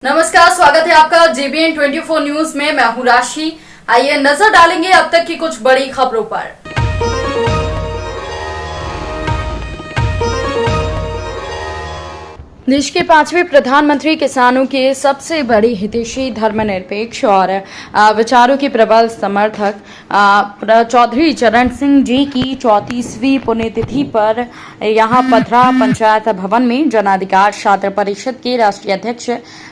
नमस्कार, स्वागत है आपका JBN 24 न्यूज में। मैं हूं राशि। आइए नजर डालेंगे अब तक की कुछ बड़ी खबरों पर। देश के 5वें प्रधानमंत्री किसानों के सबसे बड़ी हितैषी, धर्मनिरपेक्ष और विचारों के प्रबल समर्थक चौधरी चरण सिंह जी की 34वीं पुण्यतिथि पर यहां पथरा पंचायत भवन में जनाधिकार छात्र परिषद के राष्ट्रीय अध्यक्ष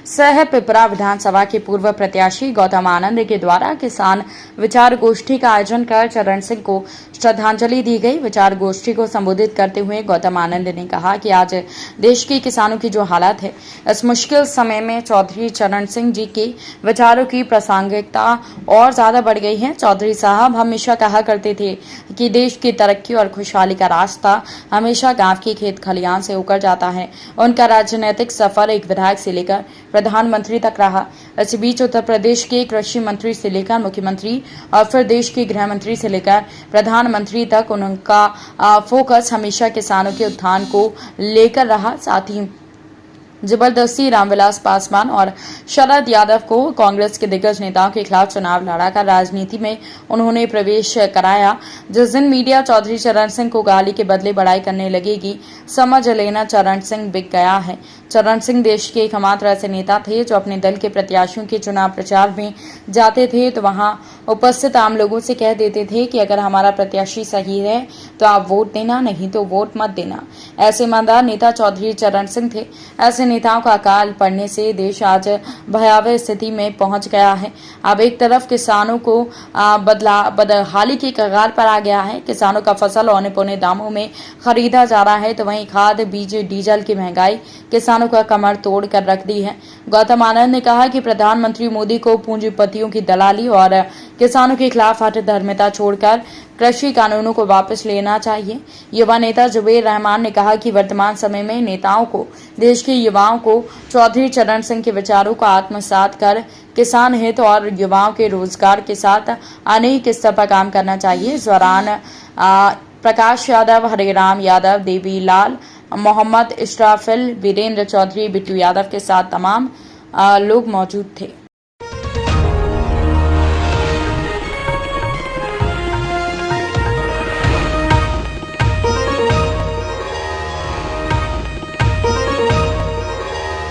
सह पिपरा विधानसभा के पूर्व प्रत्याशी गौतम आनंद के द्वारा किसान विचार गोष्ठी का आयोजन कर चरण सिंह को श्रद्धांजलि दी गई। विचार गोष्ठी को संबोधित करते हुए गौतम आनंद ने कहा कि आज देश के किसानों की जो हालत है, इस मुश्किल समय में चौधरी चरण सिंह जी के विचारों की प्रासंगिकता और ज्यादा बढ़ गई है। चौधरी साहब हमेशा कहा करते थे कि देश की तरक्की और खुशहाली का रास्ता हमेशा गांव के खेत खलियान से होकर जाता है। उनका राजनीतिक सफर एक विधायक से लेकर प्रधानमंत्री तक रहा। इस बीच उत्तर प्रदेश के कृषि मंत्री से लेकर मुख्यमंत्री और फिर देश के गृह मंत्री से लेकर प्रधानमंत्री तक उनका फोकस हमेशा किसानों के उत्थान को लेकर रहा। साथ ही जबरदस्ती रामविलास पासवान और शरद यादव को कांग्रेस के दिग्गज नेताओं के खिलाफ चुनाव लड़ाकर राजनीति में उन्होंने प्रवेश कराया। जिस दिन मीडिया चौधरी चरण सिंह को गाली के बदले बड़ाई करने लगेगी, समझ लेना चरण सिंह बिक गया है। चरण सिंह देश के एकमात्र ऐसे नेता थे जो अपने दल के प्रत्याशियों के चुनाव प्रचार में जाते थे तो वहां उपस्थित आम लोगों से कह देते थे कि अगर हमारा प्रत्याशी सही है तो आप वोट देना, नहीं तो वोट मत देना। ऐसे ईमानदार नेता चौधरी चरण सिंह थे। ऐसे नेताओं का अकाल पड़ने से देश आज भयावह स्थिति में पहुंच गया है। अब एक तरफ किसानों को बदहाली की कगार पर आ गया है। किसानों का फसल औने पौने दामों में खरीदा जा रहा है तो वहीं खाद, बीज, डीजल की महंगाई किसानों का कमर तोड़ कर रख दी है। गौतम आनंद ने कहा कि प्रधानमंत्री मोदी को पूंजीपतियों की दलाली और किसानों के खिलाफ हठधर्मिता छोड़कर कृषि कानूनों को वापस लेना चाहिए। युवा नेता जुबेर रहमान ने कहा कि वर्तमान समय में नेताओं को देश के युवाओं को चौधरी चरण सिंह के विचारों को आत्मसात कर किसान हित और युवाओं के रोजगार के साथ अनेक स्तर पर काम करना चाहिए। इस दौरान प्रकाश यादव, हरिराम यादव, देवी लाल, मोहम्मद इस्राफिल, वीरेंद्र चौधरी, बिट्टू यादव के साथ तमाम लोग मौजूद थे।